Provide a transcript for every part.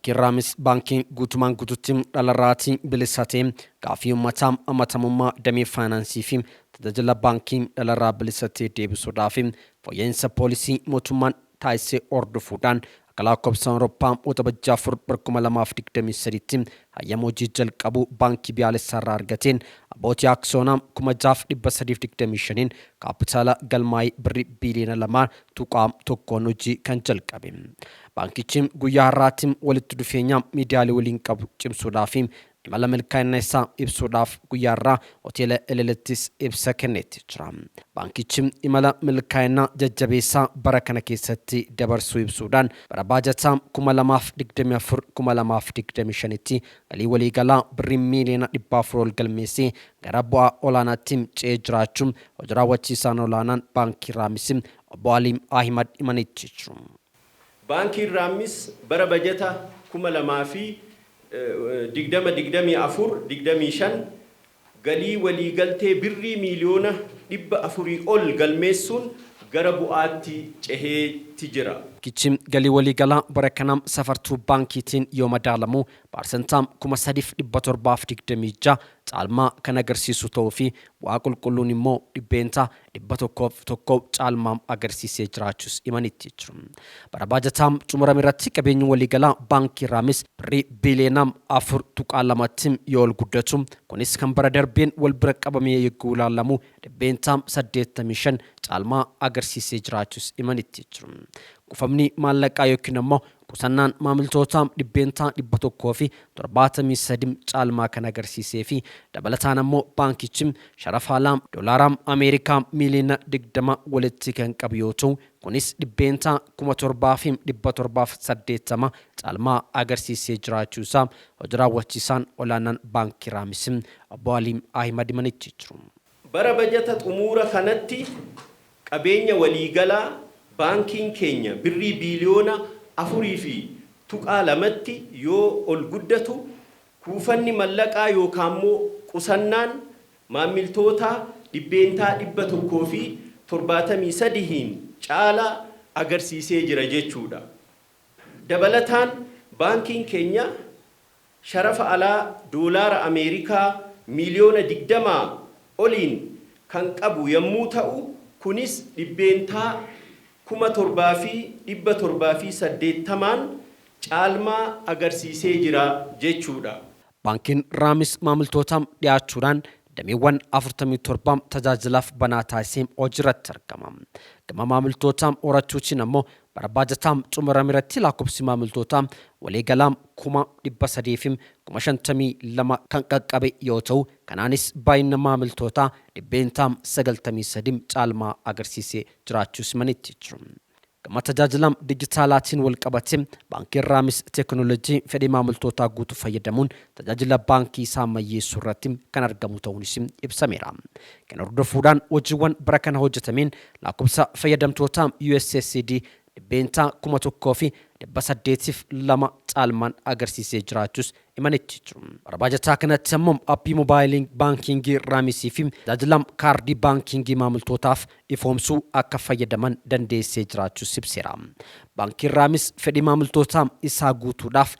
Banki Raamis baankiin guutumaan guututti dhalarraatiin bilisateen gaafii uummataa amatamummaa damee faayinaansii fi tajaajila baankiin dhalarraa bilisatee deebisuudhaaf fooyya'insa poolisii mootummaan taasisee hordofuudhaan lakkoofsa Awurooppaa waxabajjii 4/2023 hayyama hojii jalqabuu baankii biyyoolessaarraa argateen abbootii aksiyoonaa 6325 kaapitaala galmaa'ii birrii biiliyoona 2.1 hojii kan jalqabe. Baankichi guyyaa har'aatiin walitti dhufeenya miidiyaalee waliin qabu cimsuudhaaf imala milkaa'ina isaa ibsuudhaaf guyyaa har'aa hoteela Elelettis ibsa kenneetti jira. Baankichi imala milkaa'ina jajjabeessaa bara kana keessatti dabarsuu ibsuudhaan bara baajataa 2024-2025tti galii waliigalaa birrii miiliyoona 400 ol galmeessee gara bu'aa olaanaatti ce'ee jiraachuun hojii raawwachiisaan olaanaan Baankii Raamis Obbo Aliim Ahimad himanitti jiru. Baankii Raamis bara bajata 2024-25 galii waliigaltee birrii miiliyoona 400 ol galmeessuun gara bu'aatti ceheetti jira. Kichim galii waliigalaa bara kanam safartuu baankiitiin yoo madaalamu parsantaam 3726 caalmaa kan agarsiisu ta'uu fi bu'aa qulqulluun immoo dhibbeenta 101 caalmaa agarsiisee jiraachuus himanitti jiru. Bara baajataam xumurame irratti qabeenyi waliigalaa baankii Raamis birrii biiliyoona 4.2 yoo ol guddatu kunis kan bara darbeen wal bira qabamee yegguu ilaalamu dhibbeenta 85 caalmaa agarsiisee jiraachuus himanitti jiru. Qufamni maallaqaa yookiin immoo qusannaan maamiltootaa dhibbeenta 173 caalmaa kan agarsiisee fi dabalataan immoo baankichi sharafaalaan doolaara Ameerikaa miiliyoona 20 walitti kan qabu yoo ta'u kunis dhibbeenta 1780 caalmaa agarsiisee jiraachuusaa hojii raawwachiisaan olaanaan Baankii Raamis Obbo Aliim Ahimad himanitti jiru. Bara bajata xumura kanatti qabeenya waliigalaa baankiin keenya birrii biiliyoona 4.2 yoo ol guddatu kuufanni mallaqaa yookaan immoo qusannaan maamiltoota dhibbeentaa 173 caalaa agarsiisee jira jechuudha. Dabalataan baankiin keenya sharafa alaa doolaara Ameerikaa miiliyoona 20 oliin kan qabu yommuu ta'u kunis dhibbeentaa 780 caalmaa agarsiisee jira jechuudha. Baankiin Raamis maamiltootaaf dhiyaachuudhaan dameewwan 47 tajaajilaaf banaa taasisee hojiirratti argama. Gama maamiltootaa horachuutiin ammoo bara baajataa xumurame irratti lakkoofsi maamiltootaa waliigalaa 352 kan qaqqabe yoo ta'u kanaanis baay'ina maamiltootaa dhibbeentaa 93 caalmaa agarsiisee jiraachuus himanitti jiru. Gama tajaajila dijitaalaatiin wal qabatee Baankiin Raamis teekinooloojii fedhii maamiltootaa guutuu fayyadamuun tajaajila baankii isaa ammayyeessuu irratti kan argamu ta'uunis ibsameera. Kan hordofuudhaan hojiiwwan bara kana hojjetameen lakkoofsa fayyadamtootaa USSD dhibbeenta 1,802 caalmaan agarsiisee jiraachuus himanitti jiru. Bara baajataa kanatti ammoo aappii moobaayilii baankingii Raamisii fi tajaajila kaardii baankingii maamiltootaaf ifoomsuu akka fayyadaman dandeessee jiraachuus ibseera. Baankiin Raamis fedhii maamiltootaa isaa guutuudhaaf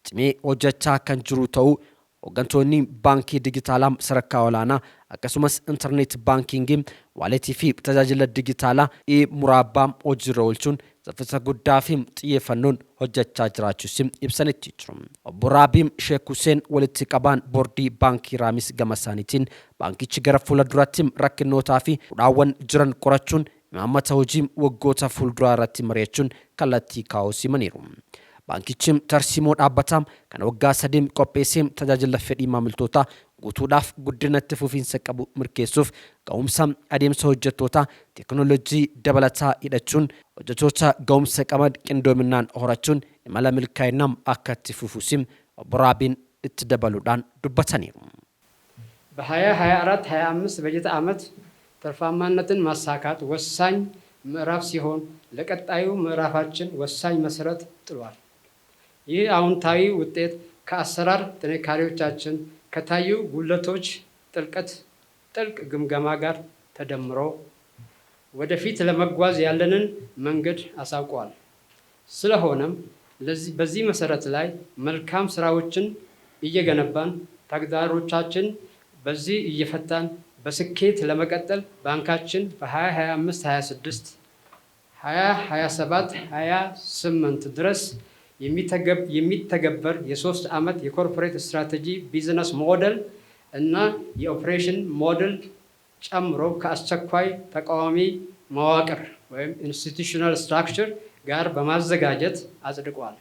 cimee hojjechaa kan jiru ta'uu hooggantoonni baankii dijitaalaa sadarkaa olaanaa akkasumas intarneet baankingii waaletii fi tajaajila dijitaalaa muraabbaa hojiirra oolchuun saffisa guddaa fi xiyyeeffannoon hojjechaa jiraachuus ibsanitti jiru. Obbo Raabiim Sheek Huseen walitti qabaan boordii Baankii Raamis gama isaaniitiin baankichi gara fuulduraatti rakkinootaa fi hudhaawwan jiran qorachuun imaammata hojii waggoota fuulduraa irratti mari'achuun kallattii kaa'uus himaniiru. Baankichi tarsiimoo dhaabbataa kan waggaa 3 qopheessee tajaajila fedhii maamiltootaa guutuudhaaf guddinatti fufiinsa qabu mirkeessuuf ga'umsa adeemsa hojjettootaa teekinooloojii dabalataa hidhachuun hojjettoota ga'umsa qaban qindoominaan horachuun imala milkaa'inaa akka itti fufuus Obbo Raabiin itti dabaluudhaan dubbataniiru. በ2024-25 በጀት ዓመት ተርፋማነትን ማሳካት ወሳኝ ምዕራፍ ሲሆን ለቀጣዩ ምዕራፋችን ወሳኝ መሰረት ጥሏል። ይህ አዎንታዊ ውጤት ከአሰራር ጥንካሬዎቻችን ከታዩ ጉድለቶች ጥልቅ ግምገማ ጋር ተደምሮ ወደፊት ለመጓዝ ያለንን መንገድ አሳውቋል። ስለሆነም በዚህ መሰረት ላይ መልካም ስራዎችን እየገነባን ተግዳሮቻችን በዚህ እየፈታን በስኬት ለመቀጠል ባንካችን በ2025-26 2027-28 ድረስ የሚተገበር የ3 ዓመት የኮርፖሬት ስትራቴጂ ቢዝነስ ሞዴል እና የኦፕሬሽን ሞዴል ጨምሮ ከአስቸኳይ ተቃዋሚ መዋቅር ወይም ኢንስቲትዩሽናል ስትራክቸር ጋር በማዘጋጀት አጽድቋል።